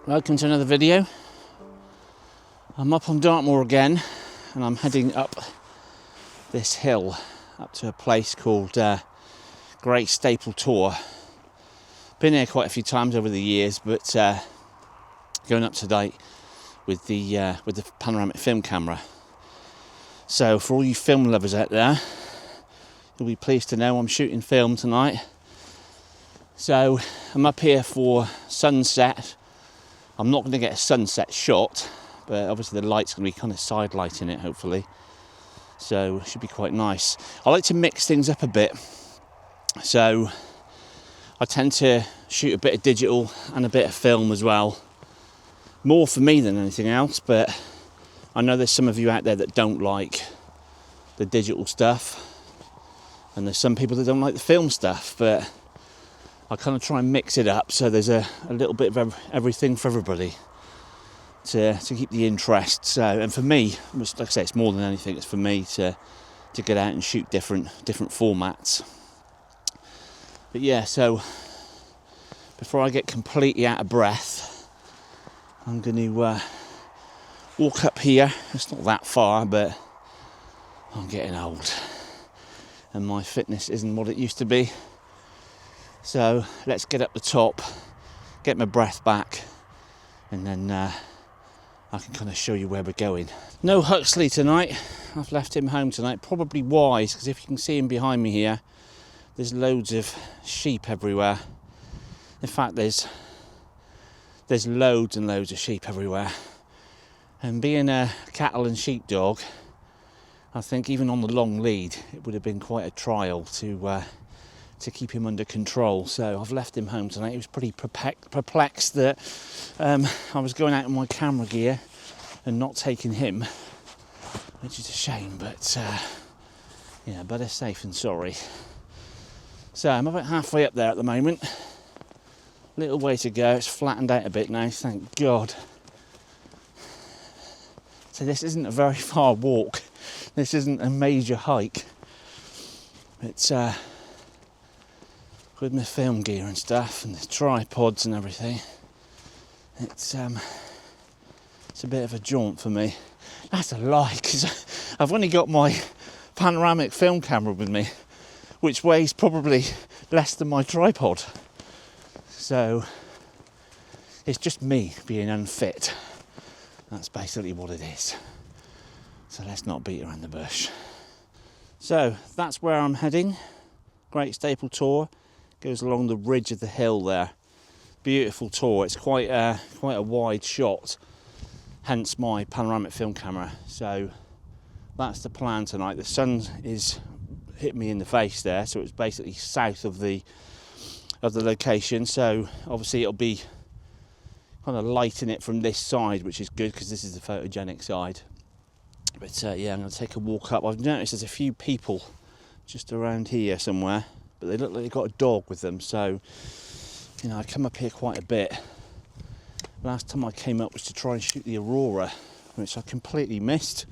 Welcome to another video. I'm up on Dartmoor again and I'm heading up this hill up to a place called Great Staple Tor. Been here quite a few times over the years, but going up to date with the panoramic film camera. So for all you film lovers out there, you'll be pleased to know I'm shooting film tonight. So I'm up here for sunset. I'm not going to get a sunset shot, but obviously the light's going to be kind of side lighting it, hopefully. So it should be quite nice. I like to mix things up a bit. So I tend to shoot a bit of digital and a bit of film as well. More for me than anything else, but I know there's some of you out there that don't like the digital stuff. And there's some people that don't like the film stuff, but I kind of try and mix it up so there's a little bit of everything for everybody to keep the interest. So, and for me, like I say, it's more than anything, it's for me to get out and shoot different formats. But yeah, so before I get completely out of breath, I'm going to walk up here. It's not that far, but I'm getting old and my fitness isn't what it used to be. So let's get up the top, get my breath back, and then I can kind of show you where we're going. No Huxley tonight. I've left him home tonight. Probably wise, because if you can see him behind me here, there's loads of sheep everywhere. In fact, there's loads and loads of sheep everywhere. And being a cattle and sheep dog, I think even on the long lead, it would have been quite a trial to keep him under control. So I've left him home tonight. He was pretty perplexed that I was going out in my camera gear and not taking him, which is a shame, but yeah, better safe than sorry. So I'm about halfway up there at the moment. Little way to go. It's flattened out a bit now, thank God. So this isn't a very far walk. This isn't a major hike. It's with my film gear and stuff and the tripods and everything, it's a bit of a jaunt for me. That's a lie, because I've only got my panoramic film camera with me, which weighs probably less than my tripod. So it's just me being unfit. That's basically what it is. So let's not beat around the bush. So that's where I'm heading. Great Staple Tor. Goes along the ridge of the hill there. Beautiful tour. It's quite a wide shot, hence my panoramic film camera. So that's the plan tonight. The sun is hit me in the face there, so it's basically south of the location. So obviously it'll be kind of lighting it from this side, which is good because this is the photogenic side. But yeah, I'm going to take a walk up. I've noticed there's a few people just around here somewhere, but they look like they've got a dog with them, so you know, I come up here quite a bit. Last time I came up was to try and shoot the aurora, which I completely missed,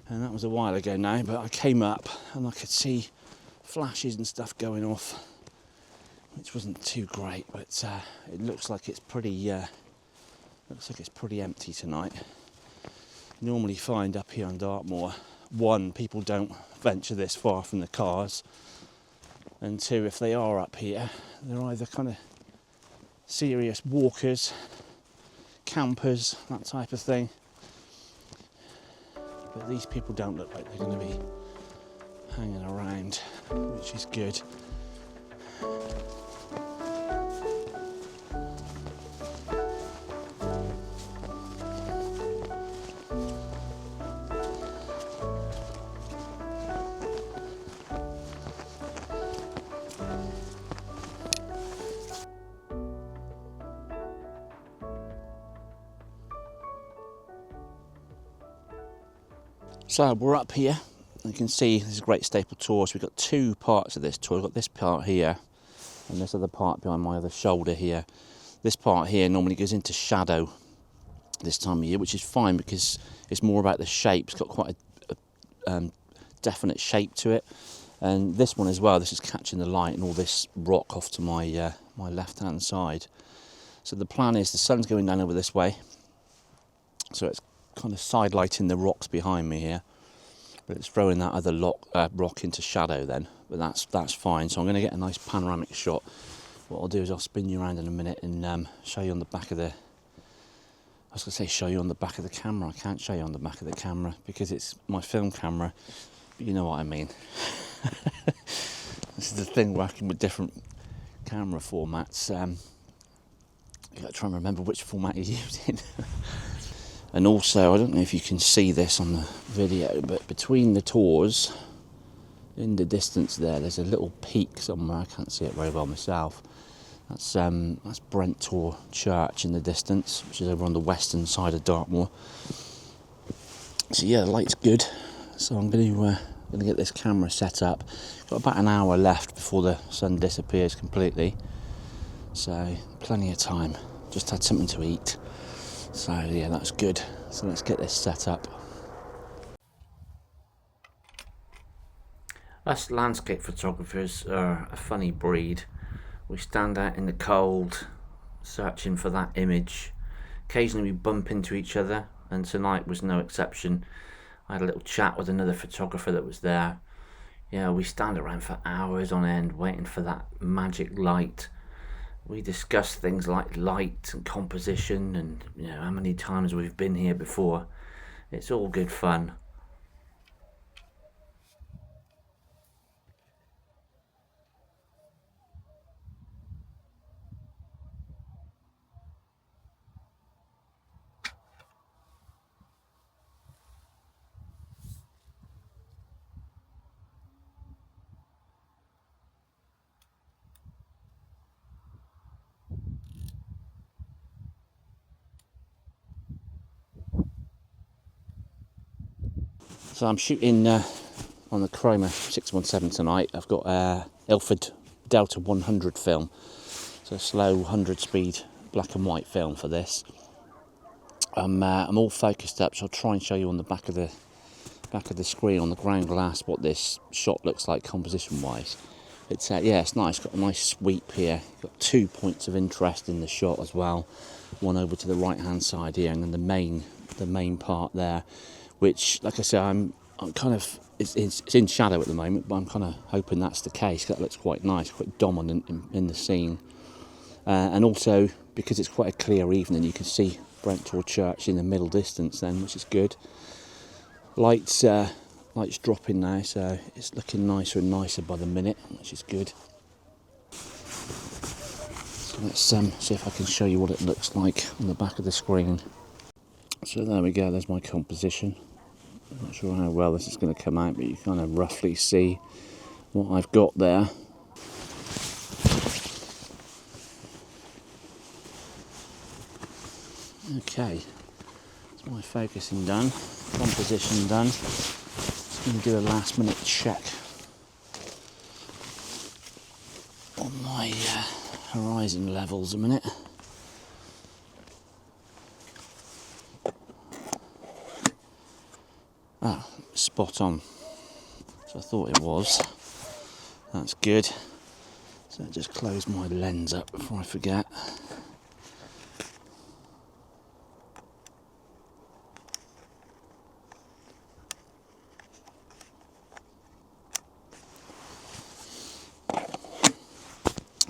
and that was a while ago now, but I came up and I could see flashes and stuff going off, which wasn't too great, but it looks like it's pretty empty tonight. You normally find up here on Dartmoor, one, people don't venture this far from the cars, and two, if they are up here, they're either kind of serious walkers, campers, that type of thing. But these people don't look like they're going to be hanging around, which is good. So we're up here. You can see this is a Great Staple Tour. So we've got two parts of this tour. We've got this part here and this other part behind my other shoulder here. This part here normally goes into shadow this time of year, which is fine because it's more about the shape. It's got quite a definite shape to it. And this one as well, this is catching the light and all this rock off to my my left hand side. So the plan is the sun's going down over this way, so it's kind of side lighting the rocks behind me here, but it's throwing that other rock into shadow then, but that's fine. So I'm going to get a nice panoramic shot. What I'll do is I'll spin you around in a minute and show you on the back of the, I was going to say show you on the back of the camera. I can't show you on the back of the camera because it's my film camera, but you know what I mean. This is the thing working with different camera formats. You got to try and remember which format you're using. And also, I don't know if you can see this on the video, but between the tours, in the distance there's a little peak somewhere. I can't see it very well myself. That's Brent Tor Church in the distance, which is over on the western side of Dartmoor. So yeah, the light's good. So I'm going to get this camera set up. Got about an hour left before the sun disappears completely. So plenty of time. Just had something to eat. So yeah, that's good. So let's get this set up. Us landscape photographers are a funny breed. We stand out in the cold, searching for that image. Occasionally we bump into each other, and tonight was no exception. I had a little chat with another photographer that was there. Yeah, we stand around for hours on end waiting for that magic light. We discuss things like light and composition and, you know, how many times we've been here before. It's all good fun. So I'm shooting on the Chroma 617 tonight. I've got Ilford Delta 100 film, so a slow 100 speed black and white film for this. I'm all focused up, so I'll try and show you on the back of the screen on the ground glass what this shot looks like composition wise. It's yeah, it's nice. Got a nice sweep here. Got 2 points of interest in the shot as well. One over to the right hand side here, and then the main part there, which, like I said, I'm kind of it's in shadow at the moment, but I'm kind of hoping that's the case. That looks quite nice, quite dominant in the scene, and also because it's quite a clear evening, you can see Brent Tor Church in the middle distance then, which is good. Lights dropping now, so it's looking nicer and nicer by the minute, which is good. So let's see if I can show you what it looks like on the back of the screen. So there we go, there's my composition. I'm not sure how well this is going to come out, but you kind of roughly see what I've got there. Okay, that's my focusing done, composition done. Just going to do a last minute check on my horizon levels a minute. Ah, spot on. So I thought it was. That's good. So I just close my lens up before I forget.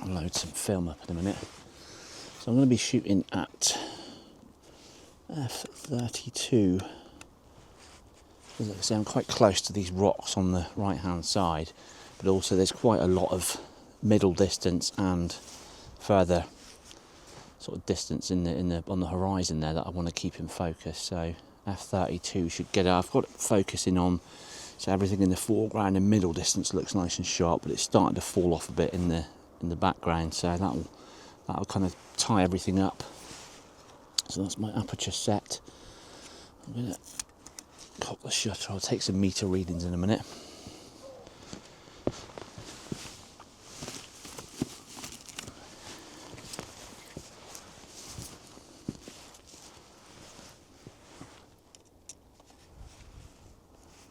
I'll load some film up in a minute. So I'm going to be shooting at f32. As I say, I'm quite close to these rocks on the right hand side, but also there's quite a lot of middle distance and further sort of distance on the horizon there that I want to keep in focus. So f32 should get it. I've got it focusing on, so everything in the foreground and middle distance looks nice and sharp, but it's starting to fall off a bit in the background, so that'll kind of tie everything up. So that's my aperture set. I'm going to cock the shutter. I'll take some meter readings in a minute.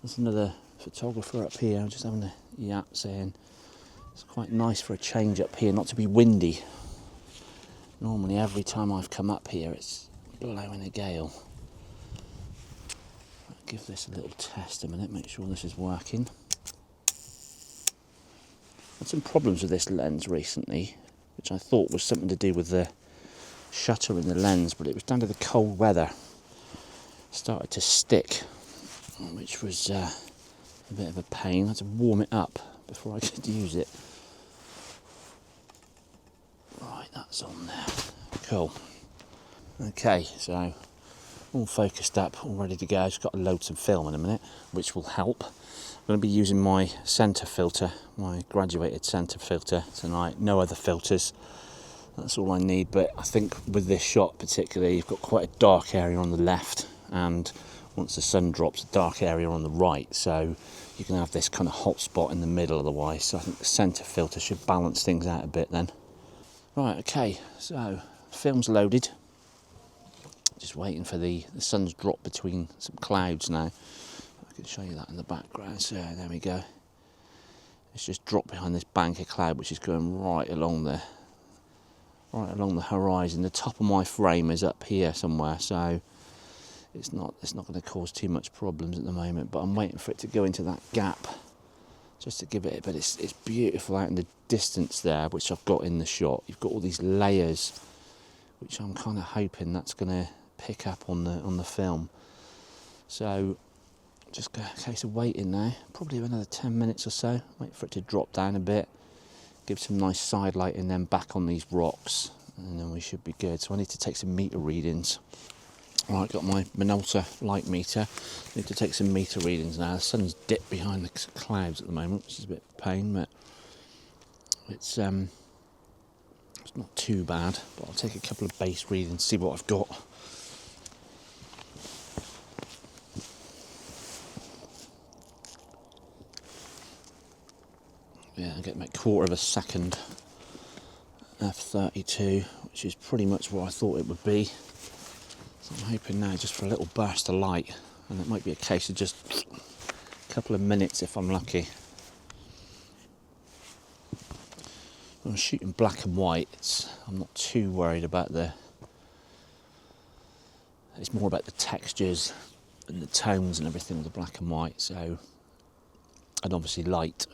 There's another photographer up here. I'm just having a yap saying it's quite nice for a change up here, not to be windy. Normally every time I've come up here it's blowing a gale. I'll give this a little test a minute, make sure this is working. Had some problems with this lens recently, which I thought was something to do with the shutter in the lens, but it was down to the cold weather. It started to stick, which was a bit of a pain. I had to warm it up before I could use it. Right, that's on there. Cool. Okay, so all focused up, all ready to go. I've just got to load some film in a minute, which will help. I'm going to be using my centre filter, my graduated centre filter tonight. No other filters. That's all I need, but I think with this shot particularly, you've got quite a dark area on the left, and once the sun drops, a dark area on the right, so you can have this kind of hot spot in the middle otherwise. So I think the centre filter should balance things out a bit then. Right, okay, so film's loaded. Just waiting for the sun's drop between some clouds now. I can show you that in the background. So there we go. It's just dropped behind this bank of cloud, which is going right along the horizon. The top of my frame is up here somewhere, so it's not going to cause too much problems at the moment. But I'm waiting for it to go into that gap, just to give it. But it's beautiful out in the distance there, which I've got in the shot. You've got all these layers, which I'm kind of hoping that's going to pick up on the film. So just a case of waiting now, probably another 10 minutes or so, wait for it to drop down a bit, give some nice side light and then back on these rocks, and then we should be good. So I need to take some meter readings. Right, got my Minolta light meter, need to take some meter readings now. The sun's dipped behind the clouds at the moment, which is a bit of a pain, but it's not too bad. But I'll take a couple of base readings, see what I've got. Yeah, I get about 1/4 of a second f32, which is pretty much what I thought it would be. So I'm hoping now just for a little burst of light, and it might be a case of just a couple of minutes if I'm lucky. When I'm shooting black and white, I'm not too worried about it's more about the textures and the tones and everything with the black and white, so, and obviously light.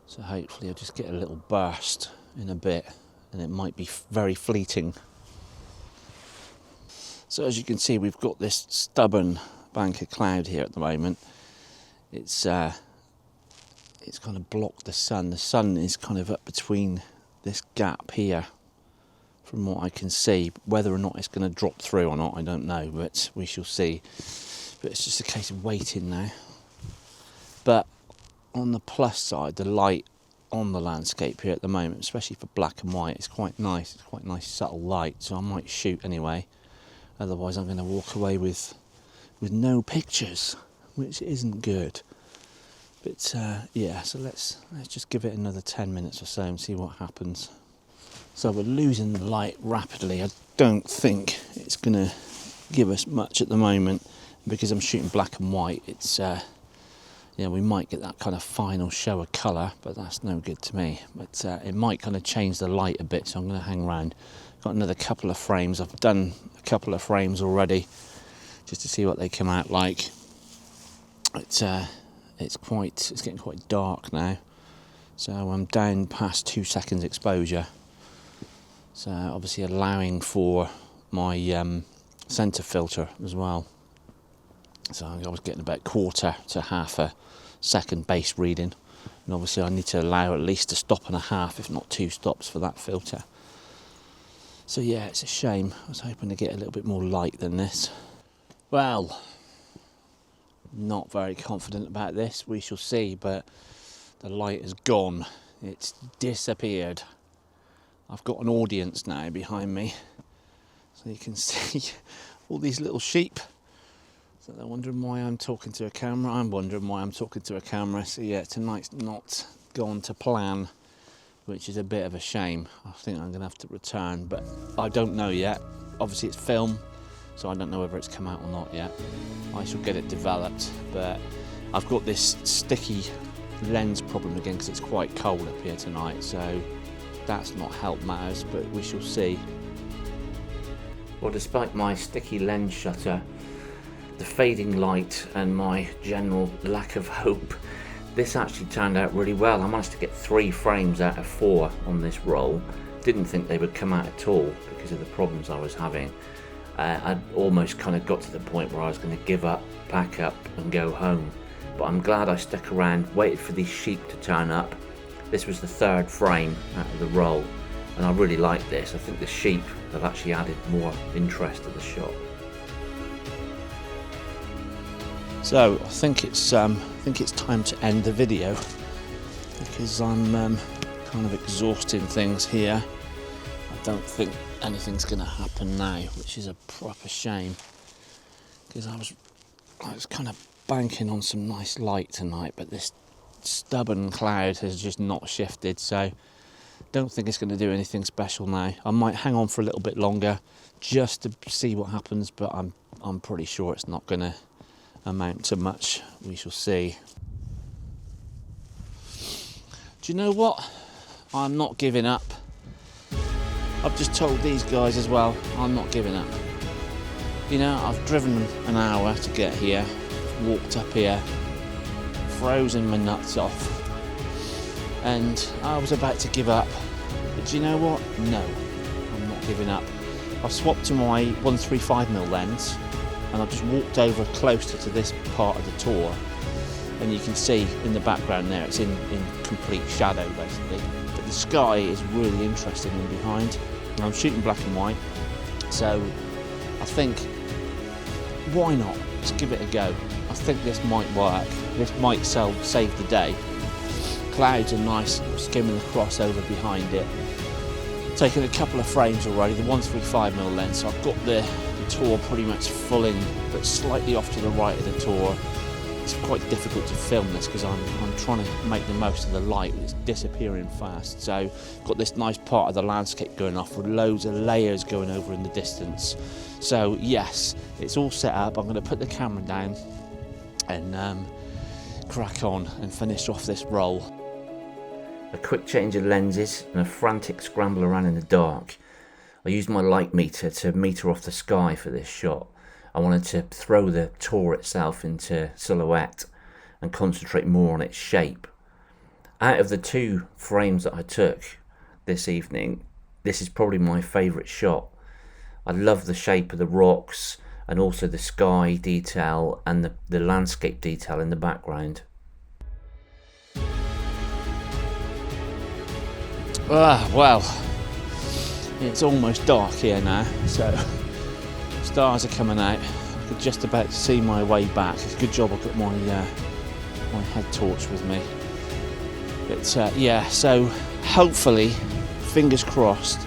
So hopefully I'll just get a little burst in a bit, and it might be very fleeting. So as you can see, we've got this stubborn bank of cloud here at the moment. It's kind of blocked the sun. The sun is kind of up between this gap here, from what I can see. Whether or not it's going to drop through or not, I don't know, but we shall see. But it's just a case of waiting now. But on the plus side, the light on the landscape here at the moment, especially for black and white, it's quite nice. It's quite nice subtle light, so I might shoot anyway. Otherwise I'm going to walk away with no pictures, which isn't good. But yeah, so let's just give it another 10 minutes or so and see what happens. So we're losing the light rapidly. I don't think it's going to give us much at the moment, because I'm shooting black and white. It's yeah, we might get that kind of final show of colour, but that's no good to me. But it might kind of change the light a bit, so I'm going to hang around. Got another couple of frames. I've done a couple of frames already, just to see what they come out like. It's getting quite dark now, so I'm down past 2 seconds exposure. So obviously allowing for my centre filter as well. So I was getting about 1/4 to 1/2 a second base reading, and obviously I need to allow at least a stop and a half, if not 2 stops, for that filter. So yeah, it's a shame. I was hoping to get a little bit more light than this. Well, not very confident about this. We shall see, but the light is gone. It's disappeared. I've got an audience now behind me, so you can see all these little sheep. So they're wondering why I'm talking to a camera. I'm wondering why I'm talking to a camera. So yeah, tonight's not gone to plan, which is a bit of a shame. I think I'm going to have to return, but I don't know yet. Obviously it's film, so I don't know whether it's come out or not yet. I shall get it developed, but I've got this sticky lens problem again because it's quite cold up here tonight, so that's not helped matters, but we shall see. Well, despite my sticky lens shutter, the fading light and my general lack of hope, this actually turned out really well. I managed to get 3 frames out of 4 on this roll. Didn't think they would come out at all because of the problems I was having. I almost kind of got to the point where I was going to give up, pack up and go home. But I'm glad I stuck around, waited for these sheep to turn up. This was the 3rd frame out of the roll, and I really like this. I think the sheep have actually added more interest to the shot. So I think it's time to end the video because I'm kind of exhausting things here. I don't think anything's going to happen now, which is a proper shame because I was kind of banking on some nice light tonight, but this stubborn cloud has just not shifted, so don't think it's going to do anything special now. I might hang on for a little bit longer just to see what happens, but I'm pretty sure it's not going to amount to much. We shall see. Do you know what? I'm not giving up. I've just told these guys as well, I'm not giving up. You know, I've driven an hour to get here, walked up here, frozen my nuts off, and I was about to give up. But do you know what? No, I'm not giving up. I've swapped to my 135mm lens, and I've just walked over closer to this part of the tour, and you can see in the background there it's in complete shadow basically, but the sky is really interesting in behind. And I'm shooting black and white, so I think why not? Let's give it a go. I think this might work. This might save the day. Clouds are nice, skimming across over behind it. Taken a couple of frames already, the 135mm lens, so I've got the tour pretty much full in, but slightly off to the right of the tour. It's quite difficult to film this because I'm trying to make the most of the light. It's disappearing fast, so got this nice part of the landscape going off with loads of layers going over in the distance. So yes, it's all set up. I'm going to put the camera down and crack on and finish off this roll. A quick change of lenses and a frantic scramble around in the dark. I used my light meter to meter off the sky for this shot. I wanted to throw the tour itself into silhouette and concentrate more on its shape. Out of the 2 frames that I took this evening, this is probably my favourite shot. I love the shape of the rocks and also the sky detail and the landscape detail in the background. Well, it's almost dark here now, so stars are coming out. I could just about see my way back. It's a good job I've got my head torch with me. But yeah, so hopefully, fingers crossed,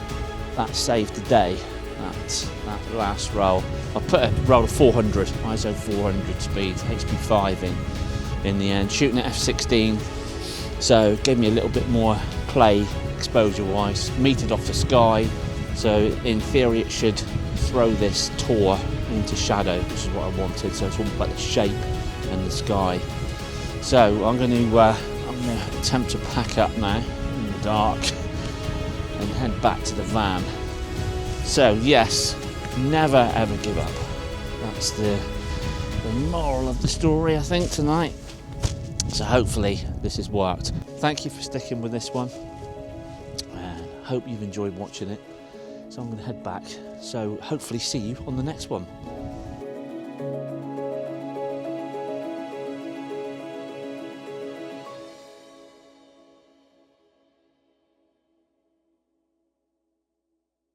that saved the day. That last roll. I put a roll of 400, ISO 400 speed, HP5 in the end. Shooting at f16, so it gave me a little bit more play exposure-wise. Metered off the sky, so in theory it should throw this tour into shadow, which is what I wanted. So it's all about the shape and the sky. So I'm going to attempt to pack up now in the dark and head back to the van. So yes, never ever give up. That's the moral of the story, I think, tonight. So hopefully this has worked. Thank you for sticking with this one, and hope you've enjoyed watching it. So I'm going to head back, so hopefully see you on the next one.